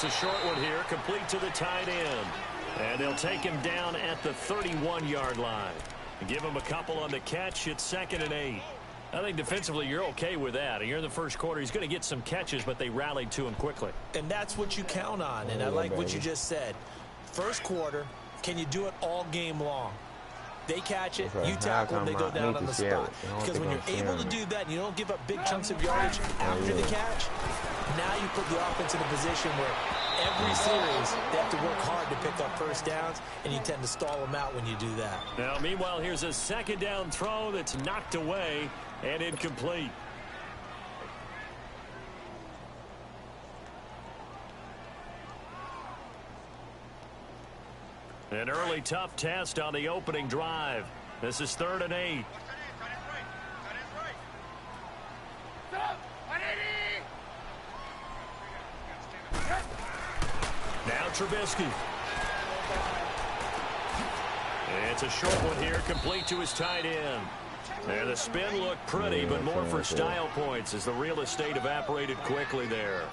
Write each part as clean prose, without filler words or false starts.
It's a short one here, complete to the tight end. And they'll take him down at the 31-yard line. Give him a couple on the catch. It's 2nd and 8. I think defensively you're okay with that. You're in the first quarter. He's going to get some catches, but they rallied to him quickly. And that's what you count on. And I like what you just said. First quarter, can you do it all game long? They catch it, you tackle them, they go down on the spot. Because when you're able to do that and you don't give up big chunks of yardage after the catch, now you put the offense in a position where every series they have to work hard to pick up first downs, and you tend to stall them out when you do that. Now, meanwhile, here's a 2nd down throw that's knocked away and incomplete. An early tough test on the opening drive. This is 3rd and 8. Now Trubisky. It's a short one here, complete to his tight end. And the spin looked pretty, but more for style points as the real estate evaporated quickly there.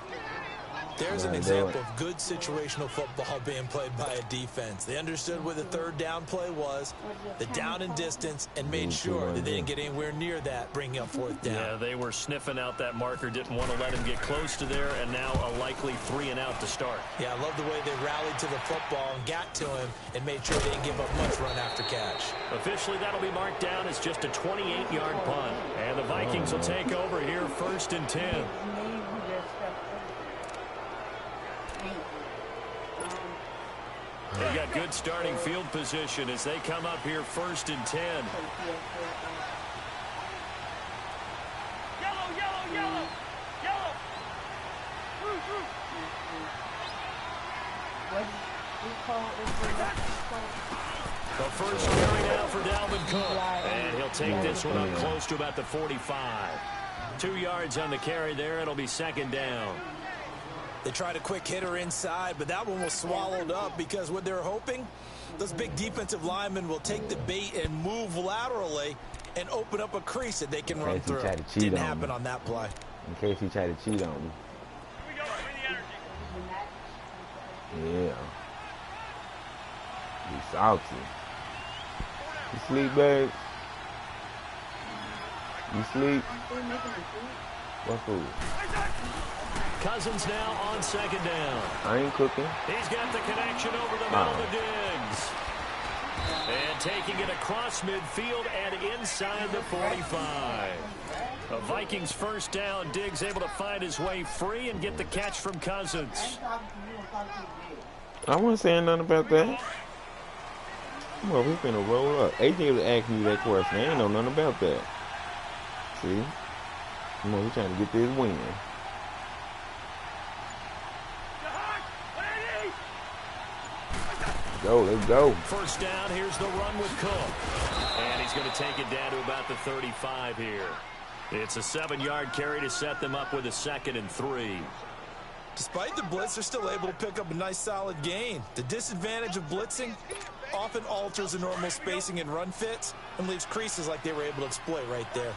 There's an example of good situational football being played by a defense. They understood where the 3rd down play was, the down and distance, and made sure that they didn't get anywhere near that, bringing up 4th down. Yeah, they were sniffing out that marker, didn't want to let him get close to there, and now a likely 3 and out to start. Yeah, I love the way they rallied to the football and got to him and made sure they didn't give up much run after catch. Officially, that'll be marked down as just a 28-yard punt. And the Vikings will take over here 1st and 10. They got good starting field position as they come up here 1st and 10. Yellow, yellow, yellow, yellow. The first carry down for Dalvin Cook. And he'll take this one up close to about the 45. 2 yards on the carry there. It'll be 2nd down. They tried a quick hitter inside, but that one was swallowed up because what they're hoping, those big defensive linemen will take the bait and move laterally and open up a crease that they can run through. Didn't happen on that play. In case he tried to cheat on me. Yeah. He's salty. You sleep, babe? You sleep? What food? Cousins now on 2nd down. I ain't cooking. He's got the connection over the middle to Diggs. And taking it across midfield and inside the 45. A Vikings 1st down. Diggs able to find his way free and get the catch from Cousins. I wasn't saying nothing about that. Well, we finna roll up. AJ was asking me that question. I ain't know nothing about that. See? Come on, we trying to get this win. Go, let's go. 1st down, here's the run with Cook. And he's going to take it down to about the 35 here. It's a 7-yard carry to set them up with a 2nd and 3. Despite the blitz, they're still able to pick up a nice solid gain. The disadvantage of blitzing often alters the normal spacing and run fits and leaves creases like they were able to exploit right there.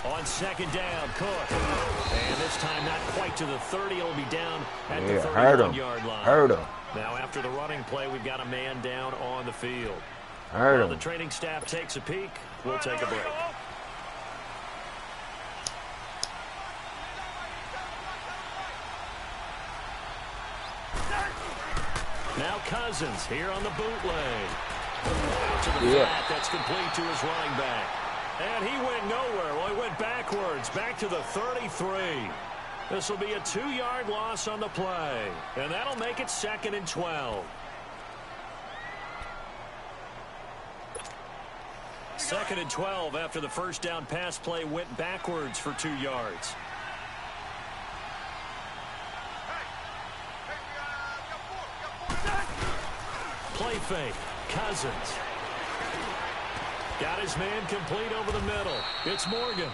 On 2nd down, Cook. And this time not quite to the 30. It'll be down at the 31-yard line. Hurt him. Now after the running play, we've got a man down on the field. Hurt While him. the training staff takes a peek, we'll take a break. Now Cousins here on the bootleg. Out to the flat. That's complete to his running back. And he went nowhere. Well, he went backwards, back to the 33. This will be a 2-yard loss on the play. And that'll make it 2nd and 12. 2nd and 12 after the 1st down pass play went backwards for 2 yards. Play fake. Cousins. Got his man complete over the middle. It's Morgan.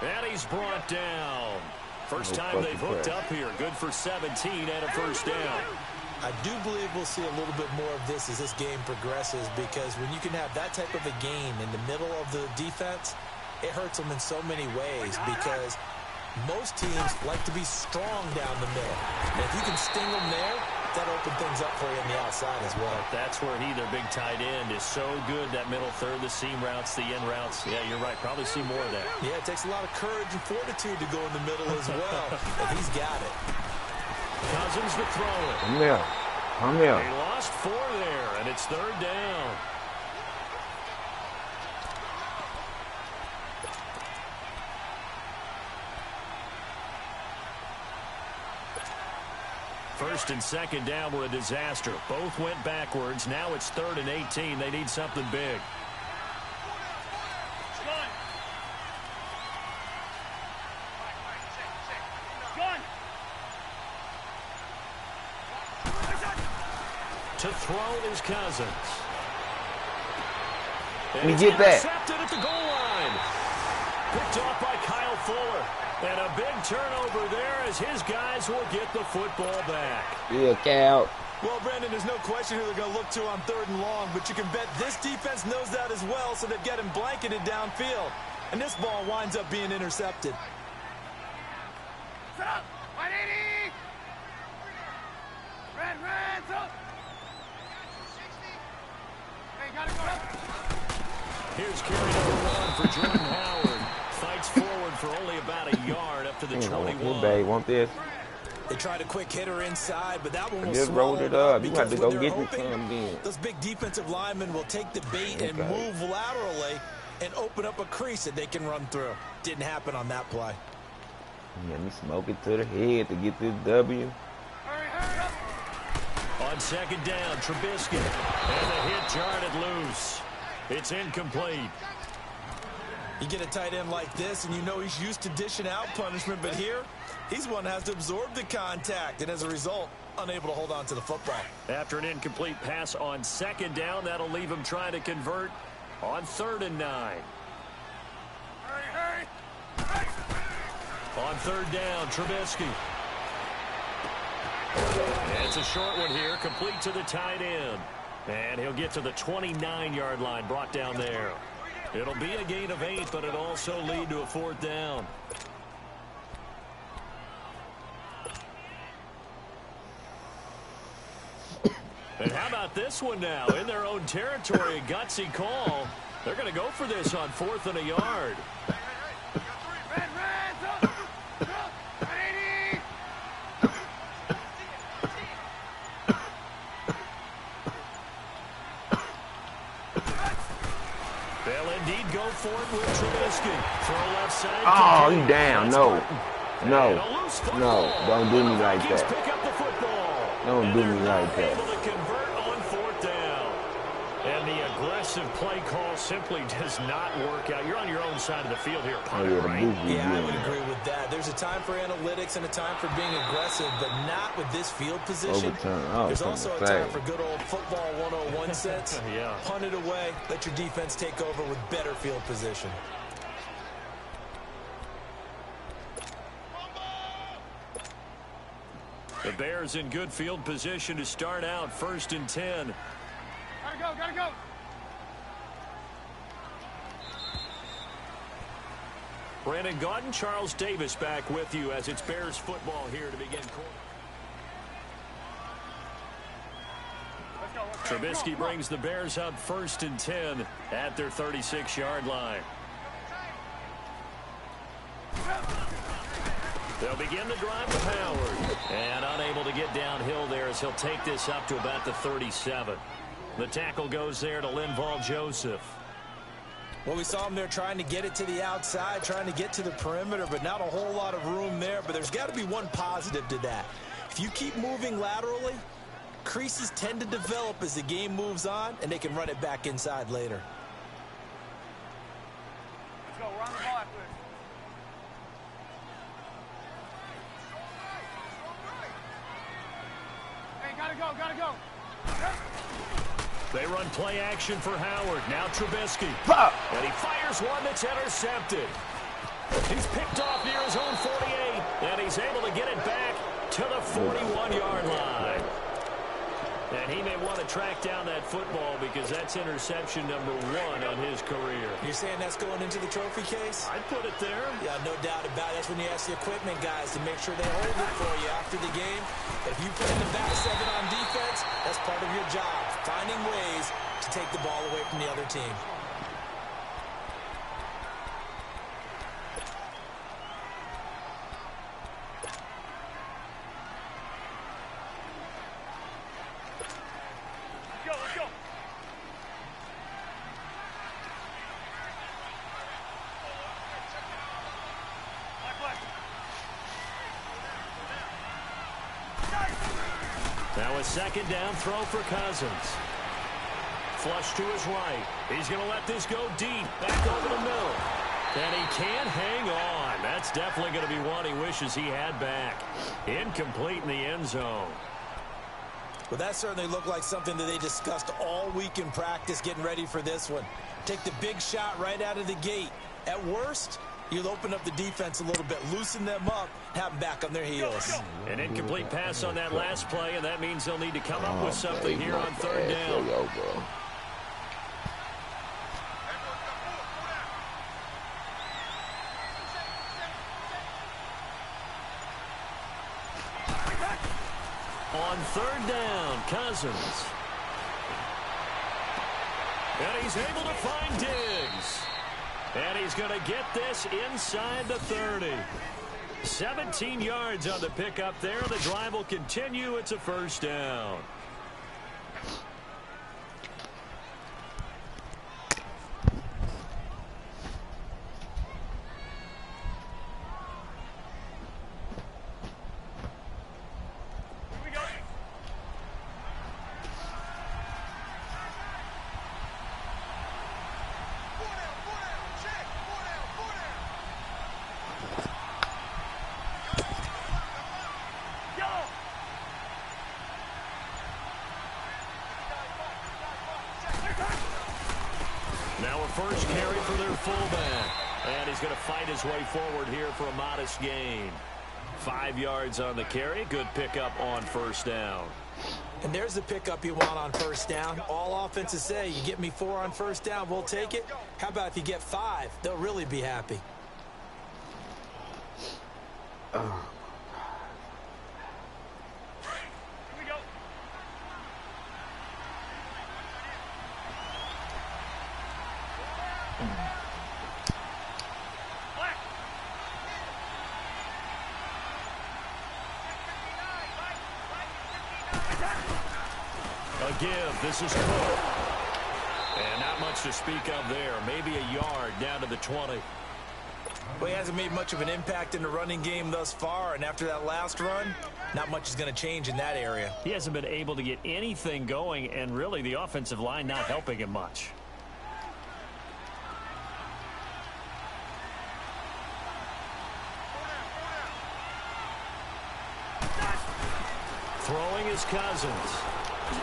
And he's brought down. First time they've hooked up here. Good for 17 and a 1st down. I do believe we'll see a little bit more of this as this game progresses, because when you can have that type of a game in the middle of the defense, it hurts them in so many ways, because most teams like to be strong down the middle. And if you can sting them there, that'll open things up for you on the outside as well. That's where their big tight end, is so good, that middle third, the seam routes, the in routes. Yeah, you're right. Probably see more of that. Yeah, it takes a lot of courage and fortitude to go in the middle as well, and he's got it. Cousins to throw it. Come here. Come here. He lost 4 there, and it's 3rd down. First and second down were a disaster. Both went backwards. Now it's 3rd and 18. They need something big. To throw is Cousins. Let me get that. Intercepted at the goal line. Picked off by Kyle Fuller. And a big turnover there as his guys will get the football back. Yeah, Cal. Well, Brandon, there's no question who they're going to look to on 3rd and long, but you can bet this defense knows that as well, so they've got him blanketed downfield. And this ball winds up being intercepted. Set up! 180! Red, up! Hey, gotta go. Here's carry number 1 for Jordan Howard. Fights forward for only about a yard up to the 21. Babe, want this? They tried a quick hitter inside, but that one will just rolled it up. You have to go get this time then. Those big defensive linemen will take the bait and move laterally and open up a crease that they can run through. Didn't happen on that play. Let me smoke it to the head to get this W. Hurry up! On 2nd down, Trubisky. And the hit jarred it loose. It's incomplete. You get a tight end like this, and you know he's used to dishing out punishment, but here, he's one that has to absorb the contact, and as a result, unable to hold on to the football. After an incomplete pass on 2nd down, that'll leave him trying to convert on 3rd and 9. Hurry! On 3rd down, Trubisky. And it's a short one here, complete to the tight end. And he'll get to the 29-yard line, brought down there. It'll be a gain of 8, but it'll also lead to a 4th down. And how about this one now? In their own territory, a gutsy call. They're going to go for this on 4th and a yard. Red, up! 180! They'll indeed go for it with Trubisky. Throw left side. Oh, you down. No. Don't do me like that. Pick up the football. Don't do me like that. Able to convert on 4th down. And the aggressive play call simply does not work out. You're on your own side of the field here, punter, right? Yeah, I would agree with that. There's a time for analytics and a time for being aggressive, but not with this field position. There's also a time for good old football 101 sense. Yeah. Punt it away, let your defense take over with better field position. The Bears in good field position to start out 1st and 10. Gotta go! Brandon Gaudin, Charles Davis back with you as it's Bears football here to begin quarter. Trubisky brings the Bears up 1st and 10 at their 36-yard line. They'll begin the drive with Howard. And unable to get downhill there as he'll take this up to about the 37. The tackle goes there to Linval Joseph. Well, we saw him there trying to get it to the outside, trying to get to the perimeter, but not a whole lot of room there. But there's got to be one positive to that. If you keep moving laterally, creases tend to develop as the game moves on, and they can run it back inside later. Let's go, we're on the ball after this. Hey, gotta go! They run play action for Howard. Now Trubisky. And he fires one that's intercepted. He's picked off near his own 48. And he's able to get it back to the 41-yard line. And he may want to track down that football because that's interception number 1 on his career. You're saying that's going into the trophy case? I'd put it there. Yeah, no doubt about it. That's when you ask the equipment guys to make sure they hold it for you after the game. If you put in the back 7 on defense, that's part of your job, finding ways to take the ball away from the other team. Now a second down throw for Cousins. Flush to his right. He's going to let this go deep. Back over the middle. And he can't hang on. That's definitely going to be one he wishes he had back. Incomplete in the end zone. Well, that certainly looked like something that they discussed all week in practice getting ready for this one. Take the big shot right out of the gate. At worst, you'll open up the defense a little bit, loosen them up, have them back on their heels. An incomplete pass on that last play, and that means they'll need to come up with something here on third down. On third down, Cousins. And he's able to find Diggs. And he's going to get this inside the 30. 17 yards on the pickup there. The drive will continue. It's a first down. Now a first carry for their fullback. And he's going to fight his way forward here for a modest gain. 5 yards on the carry. Good pickup on first down. And there's the pickup you want on first down. All offenses say, you get me 4 on first down, we'll take it. How about if you get 5? They'll really be happy. A give. This is Cook. And not much to speak of there. Maybe a yard down to the 20. Well, he hasn't made much of an impact in the running game thus far, and after that last run, not much is going to change in that area. He hasn't been able to get anything going, and really the offensive line not helping him much. Throwing is Cousins.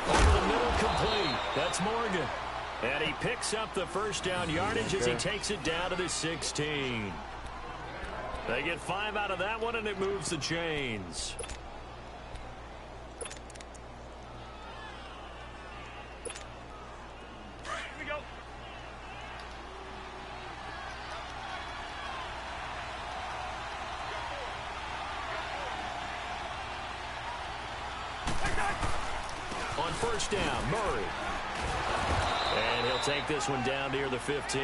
Over the middle, complete. That's Morgan. And he picks up the first down yardage as he takes it down to the 16. They get 5 out of that one, and it moves the chains. On first down, Murray. And he'll take this one down near the 15.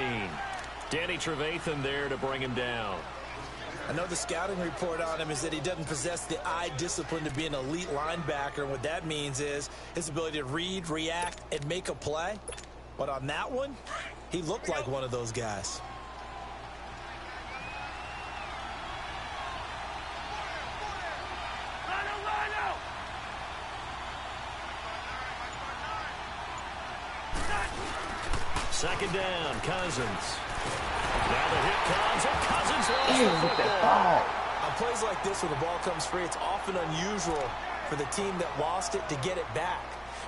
Danny Trevathan there to bring him down. I know the scouting report on him is that he doesn't possess the eye discipline to be an elite linebacker. And what that means is his ability to read, react, and make a play. But on that one, he looked like one of those guys. Second down, Cousins. Now the hit comes, and Cousins lost the football. On plays like this, when the ball comes free, it's often unusual for the team that lost it to get it back.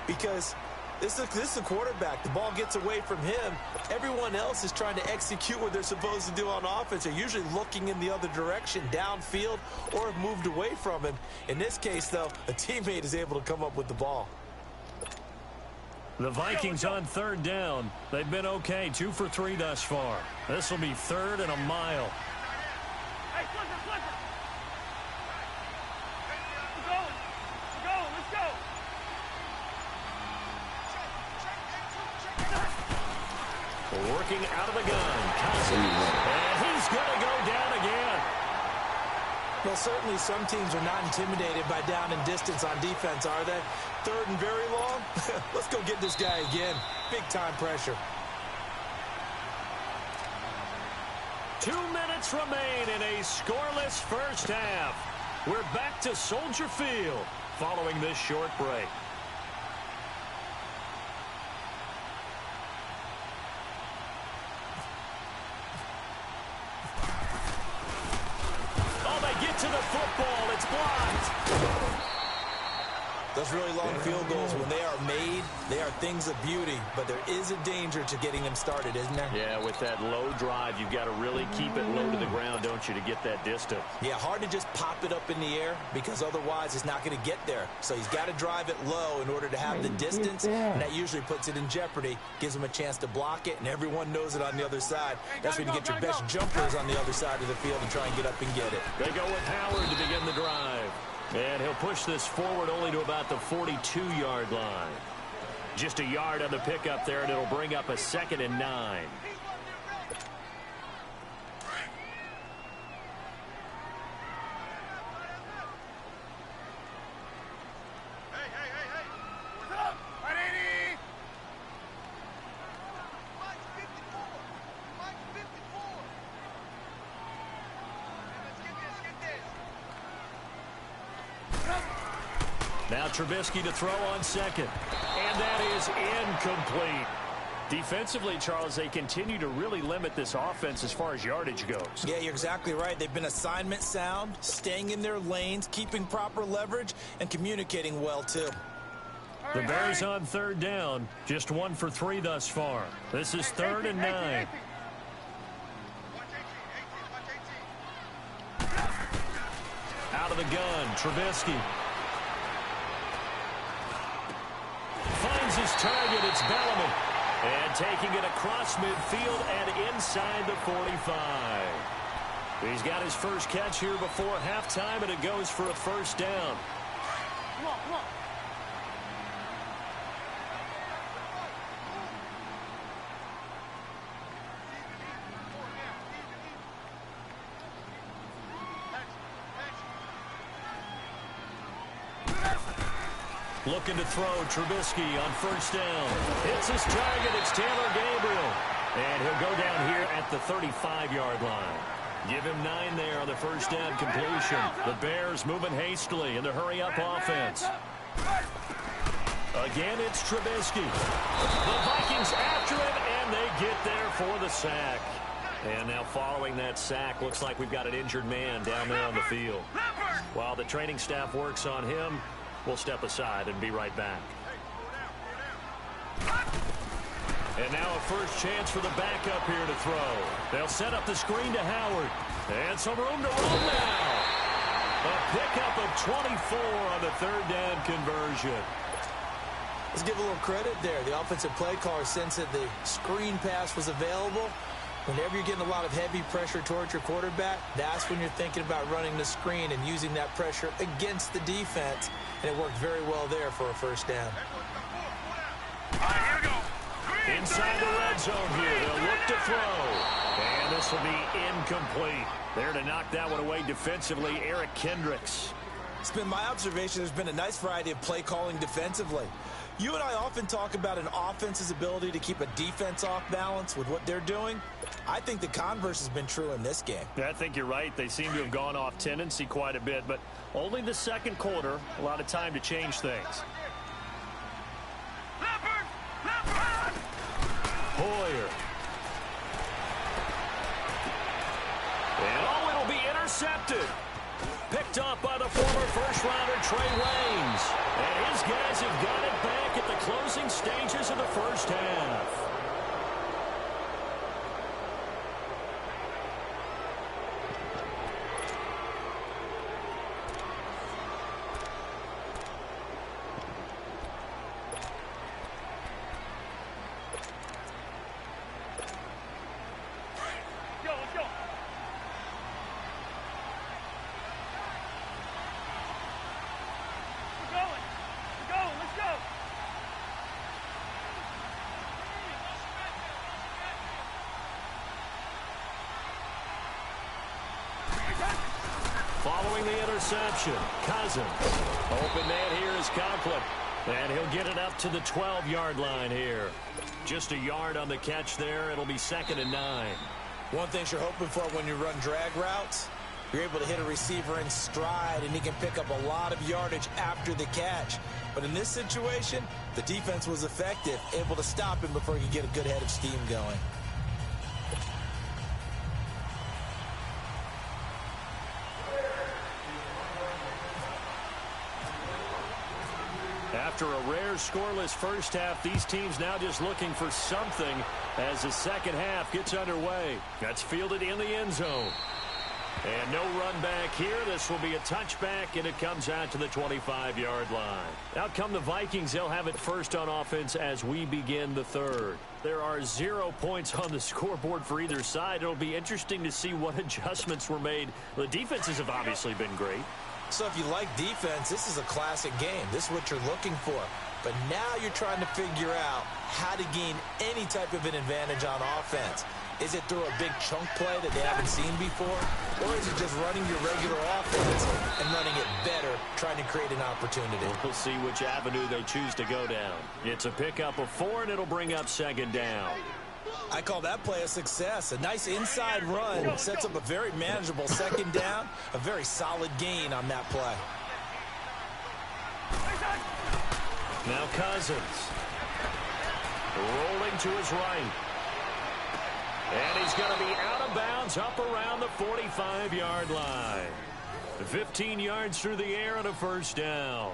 Because this is a quarterback. The ball gets away from him. Everyone else is trying to execute what they're supposed to do on offense. They're usually looking in the other direction, downfield, or have moved away from him. In this case, though, a teammate is able to come up with the ball. The Vikings on third down. They've been okay, 2 for 3 thus far. This will be 3rd and a mile. Hey, flipper, flipper. We're going. We're going. Let's go. Working out of the gun. Cousins. And he's going to go down again. Well, certainly some teams are not intimidated by down and distance on defense, are they? 3rd and very long? Let's go get this guy again. Big-time pressure. 2 minutes remain in a scoreless first half. We're back to Soldier Field following this short break. To the football, it's blocked. Those really long field goals, when they are made, they are things of beauty, but there is a danger to getting them started, isn't there? Yeah, with that low drive, you've got to really keep it low to the ground, don't you, to get that distance. Yeah, hard to just pop it up in the air because otherwise it's not going to get there. So he's got to drive it low in order to have the distance, and that usually puts it in jeopardy, gives him a chance to block it, and everyone knows it on the other side. That's when you get your best jumpers on the other side of the field and try and get up and get it. They go with Howard to begin the drive. And he'll push this forward only to about the 42-yard line. Just a yard on the pickup there, and it'll bring up a 2nd and 9. Now Trubisky to throw on 2nd. And that is incomplete. Defensively, Charles, they continue to really limit this offense as far as yardage goes. Yeah, you're exactly right. They've been assignment sound, staying in their lanes, keeping proper leverage, and communicating well, too. The Bears on 3rd down. Just 1 for 3 thus far. This is 3rd and 9. Out of the gun, Trubisky. Finds his target, it's Bellamy. And taking it across midfield and inside the 45. He's got his first catch here before halftime, and it goes for a 1st down. Come on, come on. Looking to throw, Trubisky on 1st down. Hits his target, it's Taylor Gabriel. And he'll go down here at the 35-yard line. Give him 9 there on the 1st down completion. The Bears moving hastily in the hurry-up offense. Again, it's Trubisky. The Vikings after him, and they get there for the sack. And now following that sack, looks like we've got an injured man down there on the field. While the training staff works on him, we'll step aside and be right back. And now a first chance for the backup here to throw. They'll set up the screen to Howard. And some room to run now. A pickup of 24 on the 3rd down conversion. Let's give a little credit there. The offensive play caller sensed that the screen pass was available. Whenever you're getting a lot of heavy pressure towards your quarterback, that's when you're thinking about running the screen and using that pressure against the defense. And it worked very well there for a 1st down. All right, here we go. Inside the red zone here, they'll look to throw. And this will be incomplete. There to knock that one away defensively, Eric Kendricks. It's been my observation there's been a nice variety of play calling defensively. You and I often talk about an offense's ability to keep a defense off balance with what they're doing. I think the converse has been true in this game. I think you're right. They seem to have gone off tendency quite a bit, but only the 2nd quarter, a lot of time to change things. Hoyer. And oh, it'll be intercepted. Picked off by the former first-rounder Trey Waynes. And his guys have got it back at the closing stages of the 1st half. Following the interception, Cousins. Open man here is Conklin. And he'll get it up to the 12-yard line here. Just a yard on the catch there. It'll be 2nd and 9. One thing you're hoping for when you run drag routes, you're able to hit a receiver in stride, and he can pick up a lot of yardage after the catch. But in this situation, the defense was effective, able to stop him before he could get a good head of steam going. After a rare scoreless first half, these teams now just looking for something as the second half gets underway. That's fielded in the end zone. And no run back here. This will be a touchback, and it comes out to the 25-yard line. Out come the Vikings. They'll have it first on offense as we begin the third. There are 0 points on the scoreboard for either side. It'll be interesting to see what adjustments were made. The defenses have obviously been great. So if you like defense, this is a classic game. This is what you're looking for. But now you're trying to figure out how to gain any type of an advantage on offense. Is it through a big chunk play that they haven't seen before? Or is it just running your regular offense and running it better, trying to create an opportunity? We'll see which avenue they choose to go down. It's a pickup of 4, and it'll bring up 2nd down. I call that play a success. A nice inside run sets up a very manageable 2nd down. A very solid gain on that play. Now Cousins. Rolling to his right. And he's going to be out of bounds up around the 45-yard line. 15 yards through the air and a 1st down.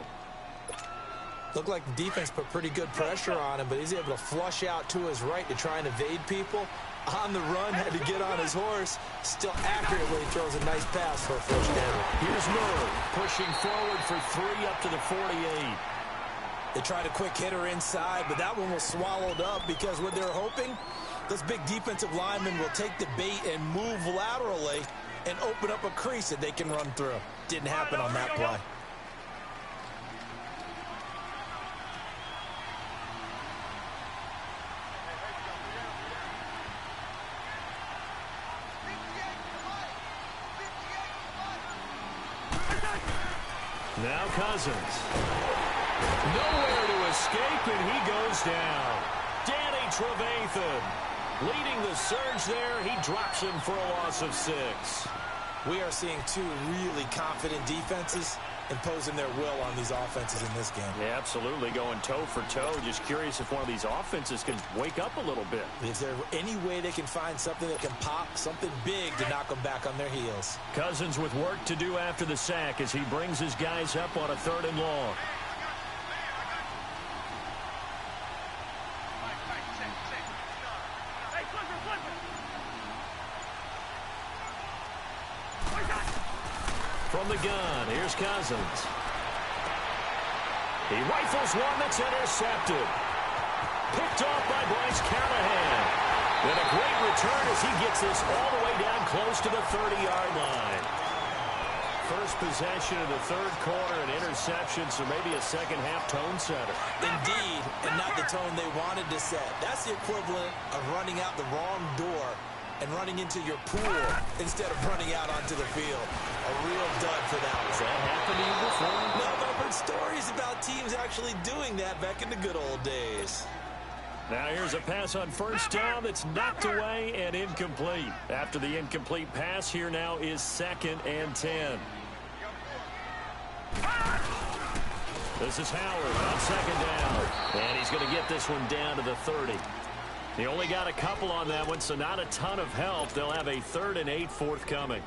Looked like the defense put pretty good pressure on him, but he's able to flush out to his right to try and evade people. On the run, had to get on his horse. Still accurately throws a nice pass for a 1st down. Here's Murray pushing forward for 3 up to the 48. They tried a quick hitter inside, but that one was swallowed up because what they're hoping, those big defensive linemen will take the bait and move laterally and open up a crease that they can run through. Didn't happen on that play. Now Cousins. Nowhere to escape, and he goes down. Danny Trevathan leading the surge there. He drops him for a loss of 6. We are seeing 2 really confident defenses imposing their will on these offenses in this game. Yeah, absolutely, going toe for toe. Just curious if one of these offenses can wake up a little bit. Is there any way they can find something that can pop, something big to knock them back on their heels? Cousins with work to do after the sack as he brings his guys up on a 3rd and long. From the gun, here's Cousins. He rifles one that's intercepted. Picked off by Bryce Callahan. And a great return as he gets this all the way down close to the 30-yard line. First possession of the 3rd quarter, an interception, so maybe a second-half tone setter. Indeed, and not the tone they wanted to set. That's the equivalent of running out the wrong door and running into your pool instead of running out onto the field. A real dud for that one. Has that happened to you before? No, I've heard stories about teams actually doing that back in the good old days. Now here's a pass on 1st down that's knocked away and incomplete. After the incomplete pass, here now is 2nd and 10. This is Howard on 2nd down. And he's going to get this one down to the 30. He only got a couple on that one, so not a ton of help. They'll have a 3rd and 8 forthcoming.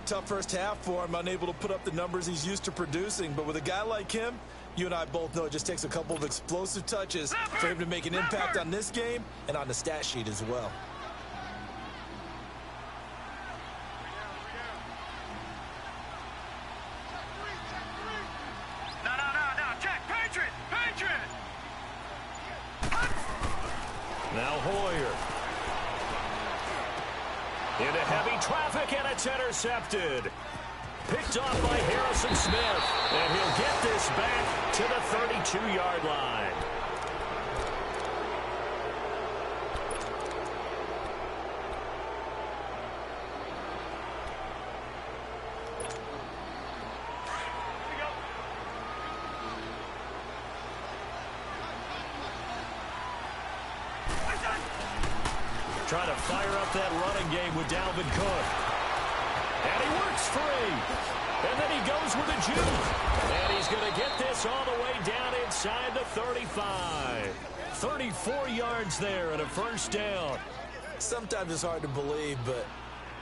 Tough first half for him, unable to put up the numbers he's used to producing. But with a guy like him, you and I both know it just takes a couple of explosive touches for him to make an impact on this game and on the stat sheet as well. Now Hoyer. Into heavy traffic, and it's intercepted. Picked off by Harrison Smith. And he'll get this back to the 32-yard line. trying to fire up that running game with Dalvin Cook. And he works free. And then he goes with a juke. And he's going to get this all the way down inside the 35. 34 yards there and a first down. Sometimes it's hard to believe, but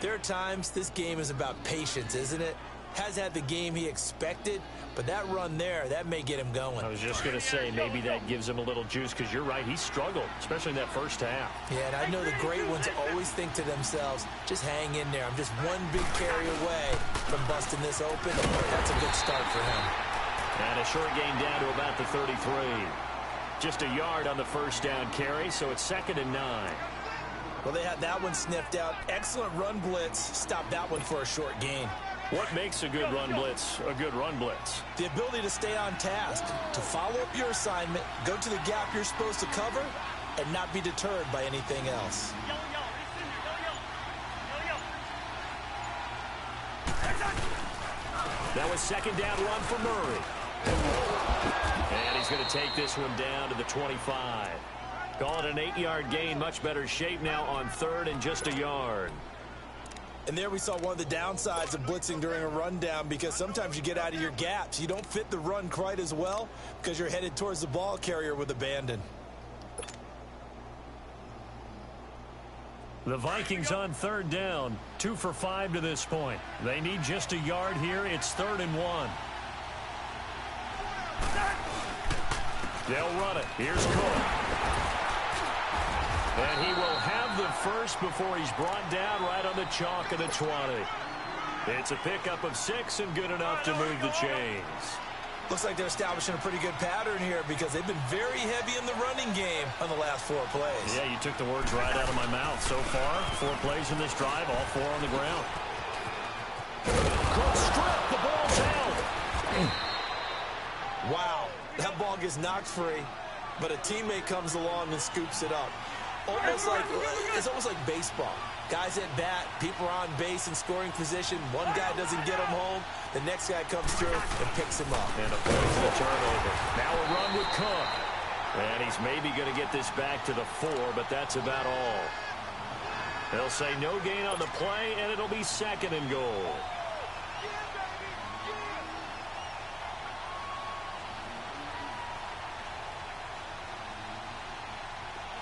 there are times this game is about patience, isn't it? Has had the game he expected, but that run there, that may get him going. I was just going to say, maybe that gives him a little juice, because you're right, he struggled, especially in that first half. Yeah, and I know the great ones always think to themselves, just hang in there. I'm just one big carry away from busting this open. That's a good start for him. And a short gain down to about the 33. Just a yard on the first down carry, so it's 2nd and 9. Well, they had that one sniffed out. Excellent run blitz. Stop that one for a short gain. What makes a good run blitz a good run blitz? The ability to stay on task, to follow up your assignment, go to the gap you're supposed to cover, and not be deterred by anything else. That was 2nd down run for Murray. And he's going to take this one down to the 25. Call it an 8-yard gain. Much better shape now on 3rd and just a yard. And there we saw one of the downsides of blitzing during a rundown, because sometimes you get out of your gaps. You don't fit the run quite as well because you're headed towards the ball carrier with abandon. The Vikings on 3rd down, 2 for 5 to this point. They need just a yard here. It's 3rd and 1. They'll run it. Here's Cook. And he will have the first before he's brought down right on the chalk of the 20. It's a pickup of 6 and good enough to move the chains. Looks like they're establishing a pretty good pattern here, because they've been very heavy in the running game on the last 4 plays. Yeah, you took the words right out of my mouth. So far, 4 plays in this drive, all 4 on the ground. Cook stripped. The ball's held. Wow, that ball gets knocked free, but a teammate comes along and scoops it up. It's almost like baseball. Guys at bat, people are on base in scoring position. One guy doesn't get him home. The next guy comes through and picks him up. And a forceful turnover. Now a run with Cook. And he's maybe going to get this back to the 4, but that's about all. They'll say no gain on the play, and it'll be 2nd and goal.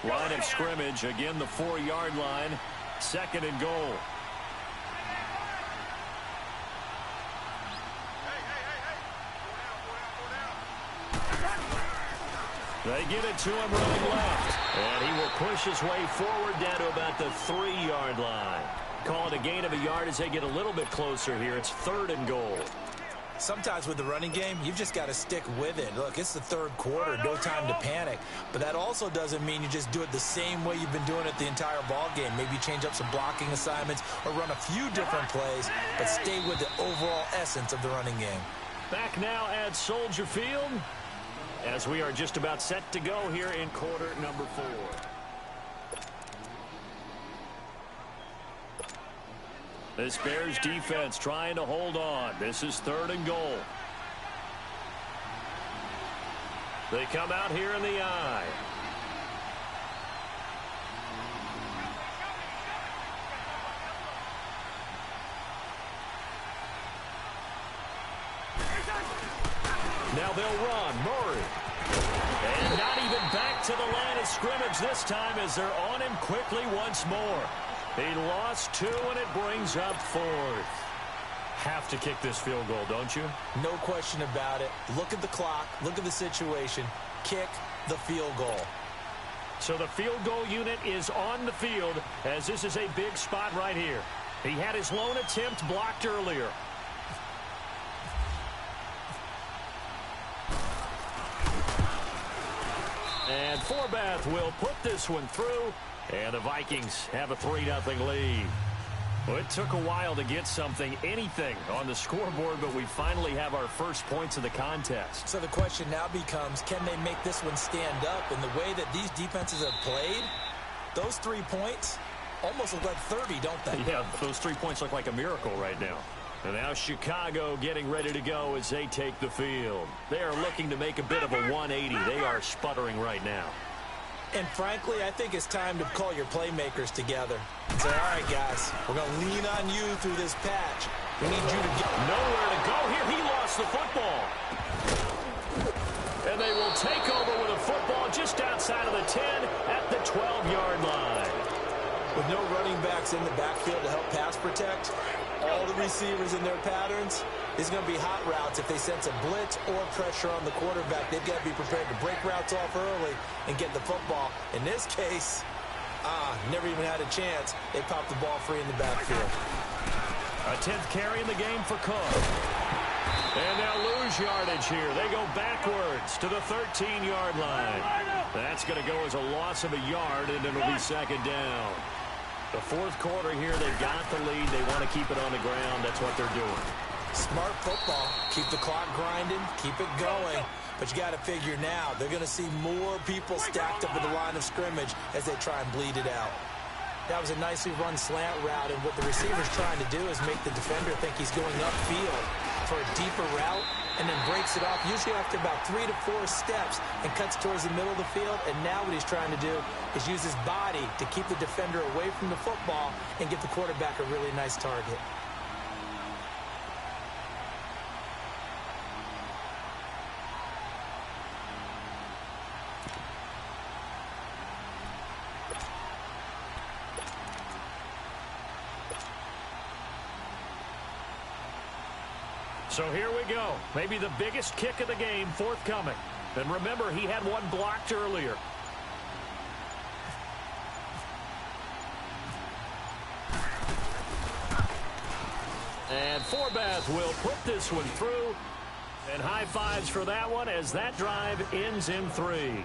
Line of scrimmage, again the 4-yard line, 2nd and goal. They give it to him running left. And he will push his way forward down to about the 3-yard line. Call it a gain of a yard as they get a little bit closer here. It's 3rd and goal. Sometimes with the running game, you've just got to stick with it. Look, it's the 3rd quarter, no time to panic. But that also doesn't mean you just do it the same way you've been doing it the entire ball game. Maybe change up some blocking assignments or run a few different plays, but stay with the overall essence of the running game. Back now at Soldier Field, as we are just about set to go here in quarter number 4. This Bears defense trying to hold on. This is 3rd and goal. They come out here in the I. Now they'll run. Murray. And not even back to the line of scrimmage this time as they're on him quickly once more. He lost 2, and it brings up 4th. Have to kick this field goal, don't you? No question about it. Look at the clock. Look at the situation. Kick the field goal. So the field goal unit is on the field, as this is a big spot right here. He had his lone attempt blocked earlier. And Forbath will put this one through, and the Vikings have a 3-0 lead. Well, it took a while to get anything on the scoreboard, but we finally have our first points of the contest. So the question now becomes, can they make this one stand up? In the way that these defenses have played, those 3 points almost look like 30, don't they? Yeah, those 3 points look like a miracle right now. And now Chicago getting ready to go as they take the field. They are looking to make a bit of a 180. They are sputtering right now. And frankly, I think it's time to call your playmakers together and say, all right, guys, we're going to lean on you through this patch. We need you to get nowhere to go here. He lost the football. And they will take over with a football just outside of the 10 at the 12-yard line. With no running backs in the backfield to help pass protect, all the receivers in their patterns, it's going to be hot routes. If they sense a blitz or pressure on the quarterback, they've got to be prepared to break routes off early and get the football. In this case, never even had a chance. They popped the ball free in the backfield. A 10th carry in the game for Cook. And they'll lose yardage here. They go backwards to the 13-yard line. That's going to go as a loss of a yard, and it'll be second down. The fourth quarter here, they've got the lead. They want to keep it on the ground. That's what they're doing. Smart football. Keep the clock grinding. Keep it going. But you got to figure now, they're going to see more people stacked up at the line of scrimmage as they try and bleed it out. That was a nicely run slant route, and what the receiver's trying to do is make the defender think he's going upfield for a deeper route and then breaks it off, usually after about 3 to 4 steps, and cuts towards the middle of the field. And now what he's trying to do is use his body to keep the defender away from the football and get the quarterback a really nice target. So here we go. Maybe the biggest kick of the game forthcoming. And remember, he had one blocked earlier. And Forbath will put this one through. And high fives for that one as that drive ends in 3.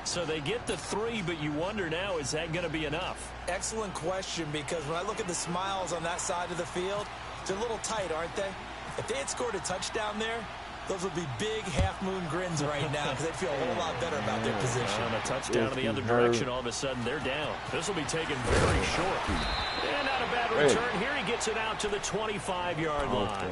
So they get the 3, but you wonder now, is that going to be enough? Excellent question, because when I look at the smiles on that side of the field, they're a little tight, aren't they? If they had scored a touchdown there, those would be big half-moon grins right now because they'd feel a whole lot better about their position. On a touchdown in the other direction, all of a sudden they're down. This will be taken very short. And not a bad return. Here he gets it out to the 25-yard line.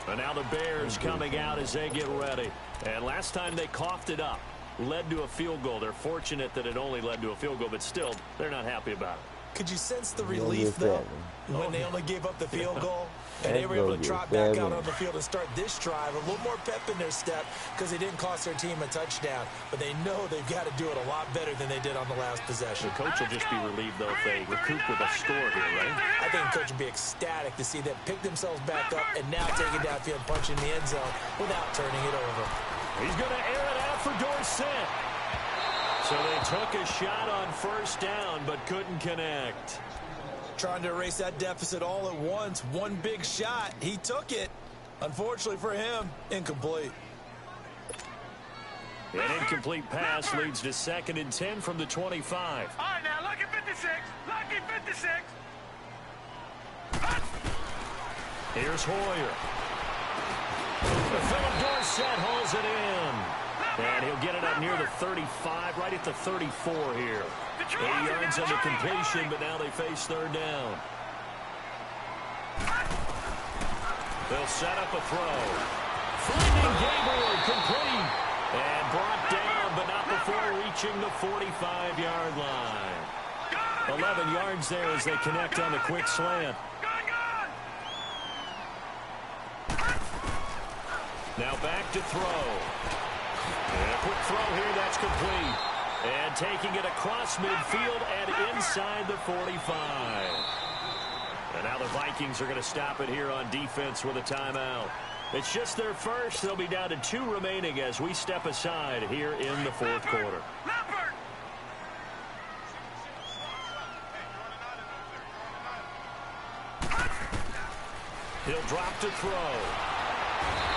And now the Bears coming out as they get ready. And last time they coughed it up, led to a field goal. They're fortunate that it only led to a field goal, but still, they're not happy about it. Could you sense the relief, though, when they only gave up the field goal? And they were able to trot back out on the field and start this drive. A little more pep in their step because they didn't cost their team a touchdown. But they know they've got to do it a lot better than they did on the last possession. The coach will just be relieved, though, if they recoup with a score here, right? I think the coach would be ecstatic to see them pick themselves back up and now take it downfield, punch in the end zone without turning it over. He's going to air it out for Dorsett. So they took a shot on first down but couldn't connect. Trying to erase that deficit all at once. One big shot. He took it. Unfortunately for him, incomplete. An incomplete pass leads to 2nd and 10 from the 25. All right, now, lucky 56. Lucky 56. Here's Hoyer. Philip Dorsett hauls it in. And he'll get it up near the 35, right at the 34 here. 80 yards on the completion, but now they face third down. They'll set up a throw. Finding Gaylord complete. And brought down, but not before reaching the 45-yard line. 11 yards there as they connect on the quick slant. Now back to throw. And a quick throw here, that's complete. And taking it across midfield and inside the 45. And now the Vikings are going to stop it here on defense with a timeout. It's just their first. They'll be down to 2 remaining as we step aside here in the fourth quarter. He'll drop to throw.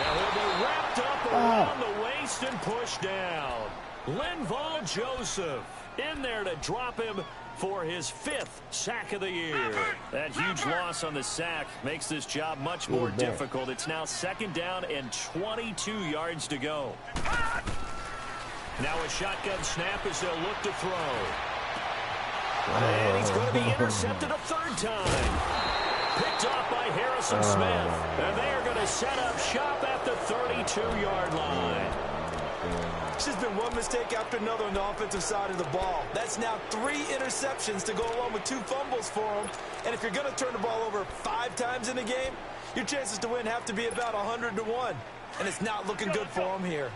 Now he'll be wrapped up around the waist and pushed down. Linval Joseph in there to drop him for his 5th sack of the year. That huge loss on the sack makes this job much more difficult. It's now 2nd down and 22 yards to go. Now a shotgun snap as they'll look to throw. And he's going to be intercepted a 3rd time. Picked off by Harrison Smith. And they are going to set up shop at the 32-yard line. It's just been one mistake after another on the offensive side of the ball. That's now 3 interceptions to go along with 2 fumbles for him. And if you're going to turn the ball over 5 times in a game, your chances to win have to be about 100 to 1. And it's not looking good for him here.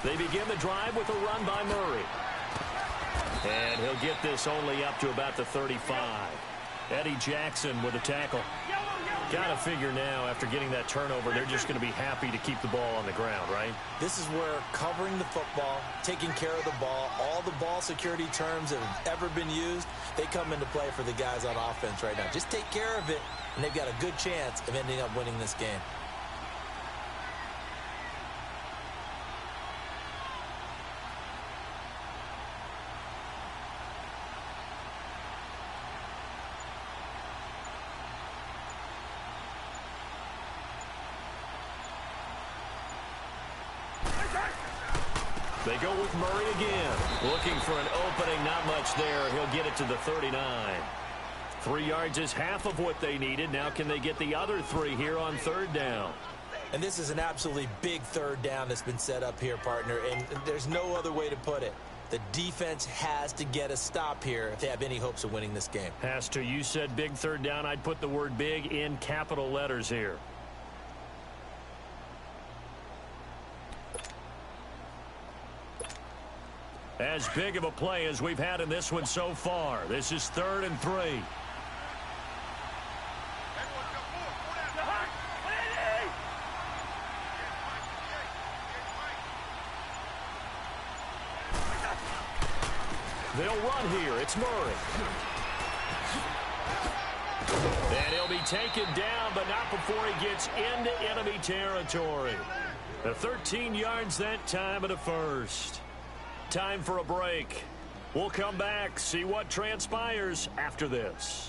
They begin the drive with a run by Murray. And he'll get this only up to about the 35. Eddie Jackson with a tackle. Got to figure now, after getting that turnover, they're just going to be happy to keep the ball on the ground, right? This is where covering the football, taking care of the ball, all the ball security terms that have ever been used, they come into play for the guys on offense right now. Just take care of it, and they've got a good chance of ending up winning this game. They go with Murray again. Looking for an opening, not much there. He'll get it to the 39. 3 yards is half of what they needed. Now can they get the other 3 here on 3rd down? And this is an absolutely big 3rd down that's been set up here, partner, and there's no other way to put it. The defense has to get a stop here if they have any hopes of winning this game. Has to. You said big 3rd down. I'd put the word big in capital letters here. As big of a play as we've had in this one so far. This is 3rd and 3. They'll run here. It's Murray. And he'll be taken down, but not before he gets into enemy territory. The 13 yards that time of the first. Time for a break. We'll come back, see what transpires after this.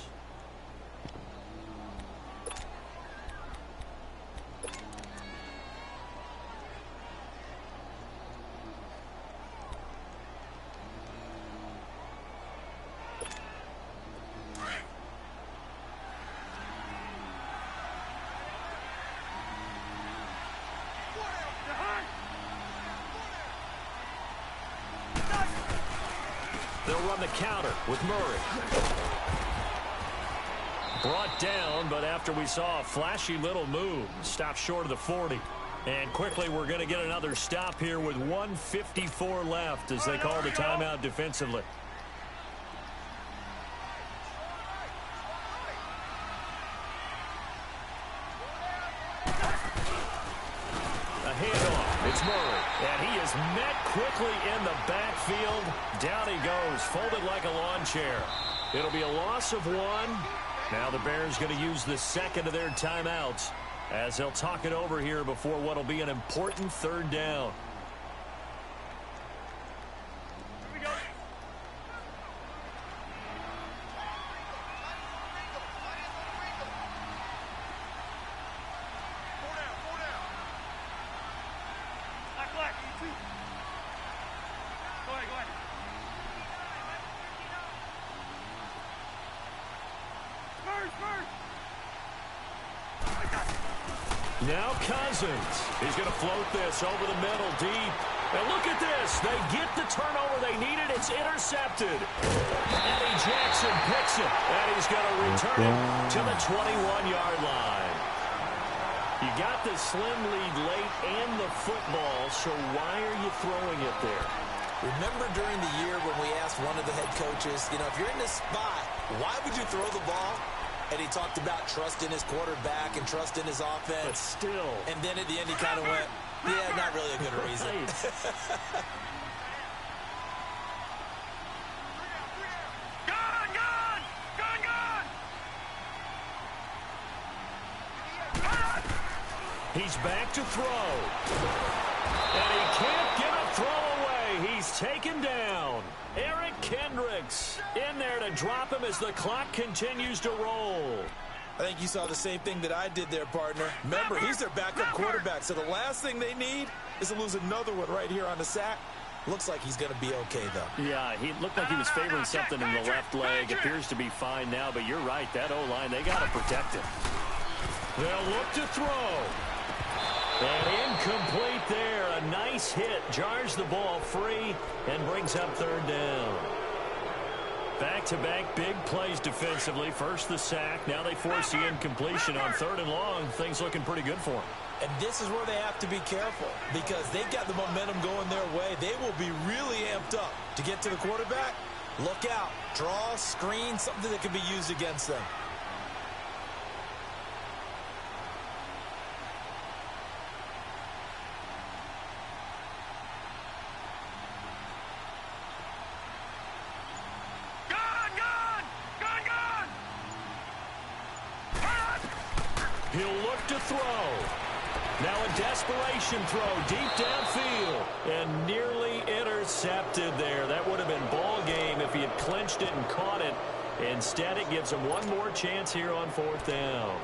They'll run the counter with Murray. Brought down, but after we saw a flashy little move, stopped short of the 40. And quickly we're going to get another stop here with 1:54 left as they call the timeout defensively. A handoff. It's Murray. And he is met quickly in the backfield. Down he goes, folded like a lawn chair. It'll be a loss of 1. Now the Bears going to use the second of their timeouts as they'll talk it over here before what will be an important 3rd down. Now Cousins. He's going to float this over the middle deep. And look at this. They get the turnover they needed. It's intercepted. Eddie Jackson picks it. And he's going to return it to the 21-yard line. You got the slim lead late and the football, so why are you throwing it there? Remember during the year when we asked one of the head coaches, you know, if you're in this spot, why would you throw the ball? And he talked about trust in his quarterback and trust in his offense. But still. And then at the end he kind of went, yeah, not really a good reason. He's back to throw. And he can't get a throw away. He's taken down. Eric Kendricks in there to drop him as the clock continues to roll. I think you saw the same thing that I did there, partner. Remember, he's their backup quarterback, so the last thing they need is to lose another one right here on the sack. Looks like he's going to be okay, though. Yeah, he looked like he was favoring something in the left leg. Appears to be fine now, but you're right. That O-line, they got to protect him. They'll look to throw. And incomplete there. A nice hit. Jars the ball free and brings up third down. Back-to-back big plays defensively. First the sack. Now they force the incompletion on third and long. Things looking pretty good for them. And this is where they have to be careful because they've got the momentum going their way. They will be really amped up to get to the quarterback. Look out. Draw, screen, something that can be used against them. He'll look to throw. Now a desperation throw deep downfield and nearly intercepted there. That would have been ball game if he had clinched it and caught it. Instead, it gives him one more chance here on fourth down.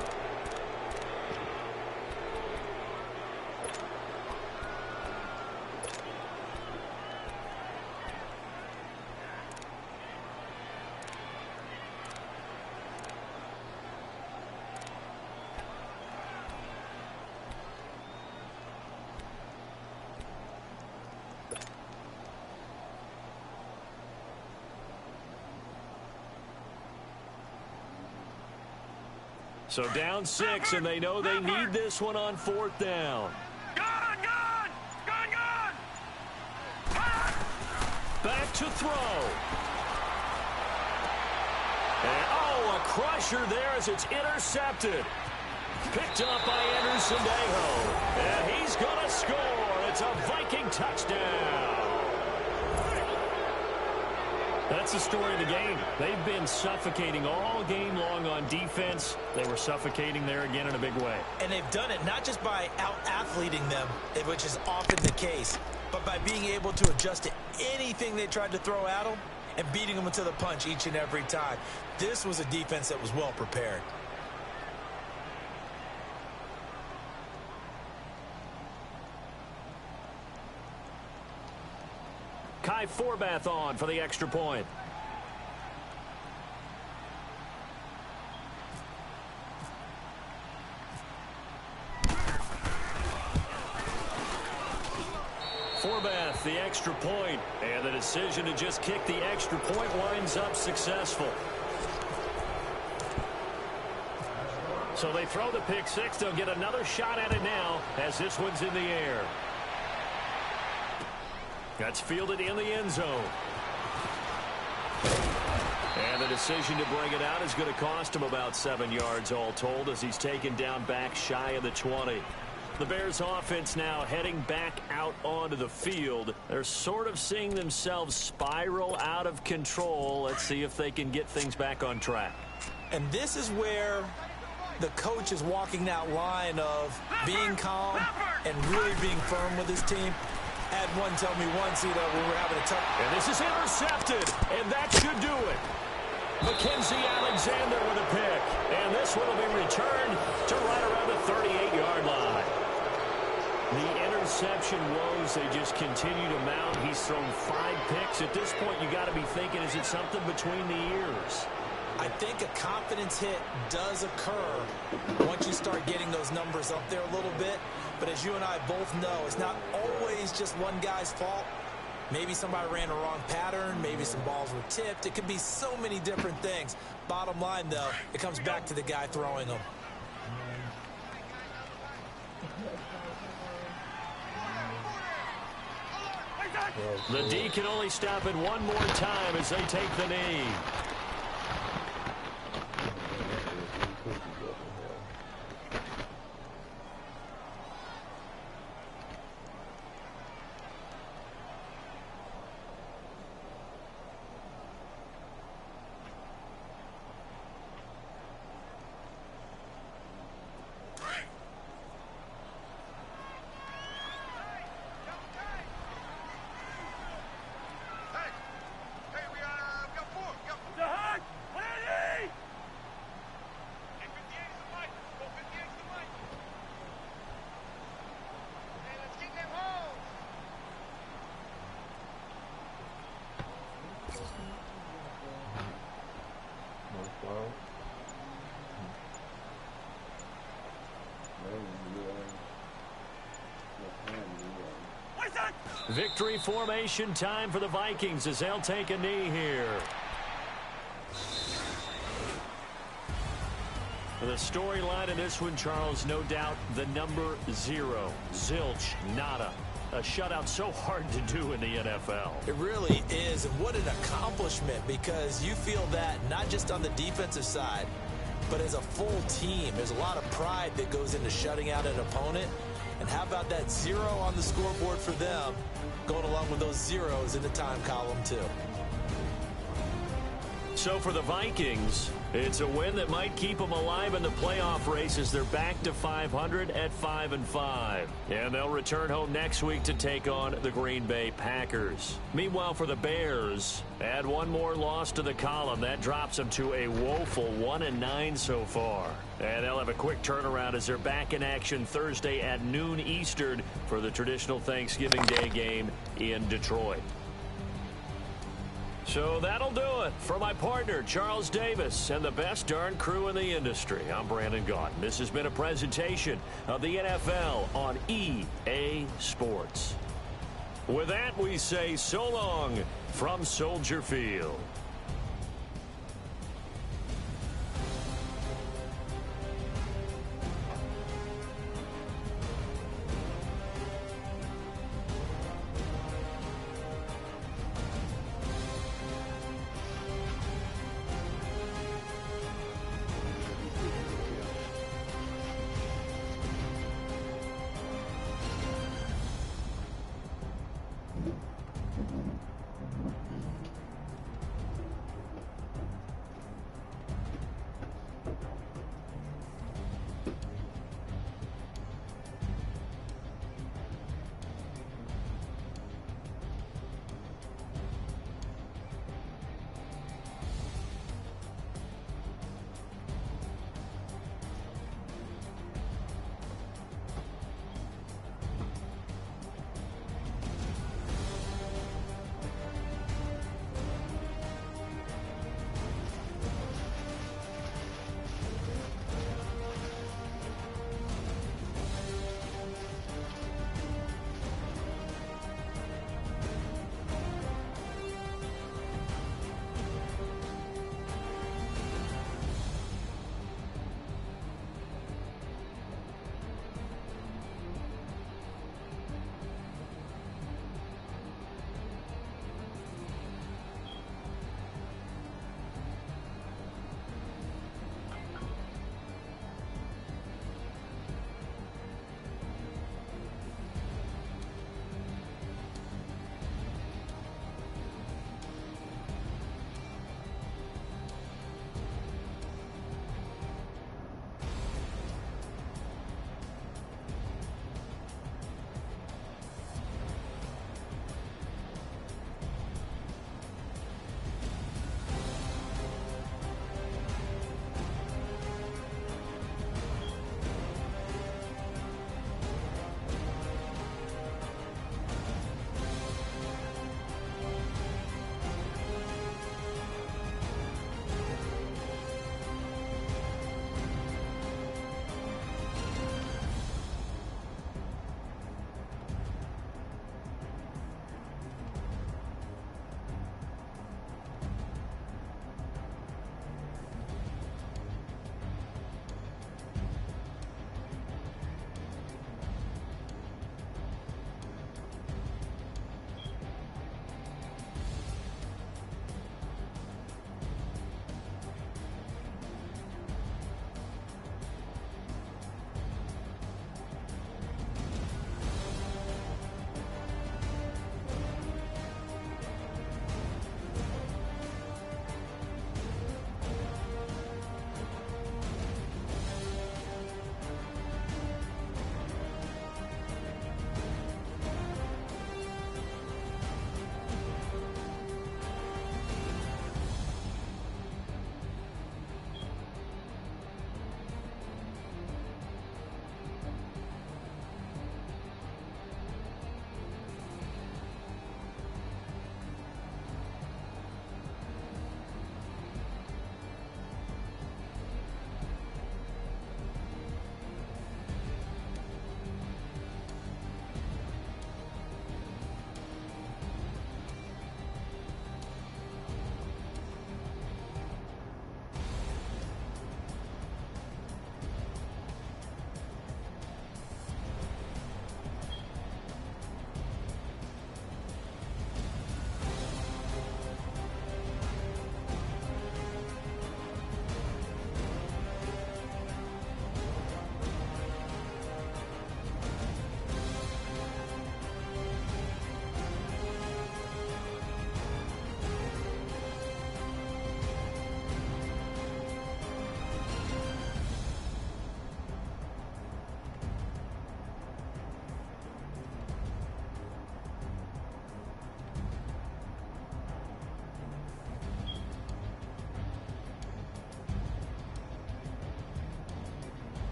So down 6, and they know they need this one on fourth down. Gone! Back to throw. And, oh, a crusher there as it's intercepted. Picked up by Anderson Dejo. And he's going to score. It's a Viking touchdown. That's the story of the game. They've been suffocating all game long on defense. They were suffocating there again in a big way. And they've done it not just by out-athleting them, which is often the case, but by being able to adjust to anything they tried to throw at them and beating them to the punch each and every time. This was a defense that was well prepared. Kai Forbath on for the extra point. Forbath, the extra point, and the decision to just kick the extra point winds up successful. So they throw the pick six. They'll get another shot at it now as this one's in the air. That's fielded in the end zone. And the decision to bring it out is going to cost him about 7 yards all told as he's taken down back shy of the 20. The Bears offense now heading back out onto the field. They're sort of seeing themselves spiral out of control. Let's see if they can get things back on track. And this is where the coach is walking that line of being calm and really being firm with his team. I had one tell me once, when we were having a tough... And this is intercepted, and that should do it. Mackenzie Alexander with a pick. And this one will be returned to right around the 38-yard line. The interception woes, they just continue to mount. He's thrown 5 picks. At this point, you got to be thinking, is it something between the ears? I think a confidence hit does occur once you start getting those numbers up there a little bit. But as you and I both know, it's not always just one guy's fault. Maybe somebody ran a wrong pattern. Maybe some balls were tipped. It could be so many different things. Bottom line, though, it comes back to the guy throwing them. The D can only stop it one more time as they take the knee. Victory formation time for the Vikings as they'll take a knee here. The storyline in this one, Charles, no doubt the number 0. Zilch, nada. A shutout so hard to do in the NFL. It really is, and what an accomplishment, because you feel that not just on the defensive side, but as a full team. There's a lot of pride that goes into shutting out an opponent. And how about that 0 on the scoreboard for them, going along with those zeros in the time column, too. So for the Vikings, it's a win that might keep them alive in the playoff race as they're back to 500 at 5-5. And they'll return home next week to take on the Green Bay Packers. Meanwhile, for the Bears, add one more loss to the column. That drops them to a woeful 1-9 so far. And they'll have a quick turnaround as they're back in action Thursday at noon Eastern for the traditional Thanksgiving Day game in Detroit. So that'll do it for my partner, Charles Davis, and the best darn crew in the industry. I'm Brandon Gaudin. This has been a presentation of the NFL on EA Sports. With that, we say so long from Soldier Field.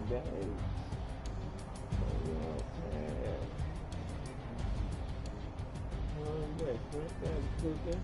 days. Cooking.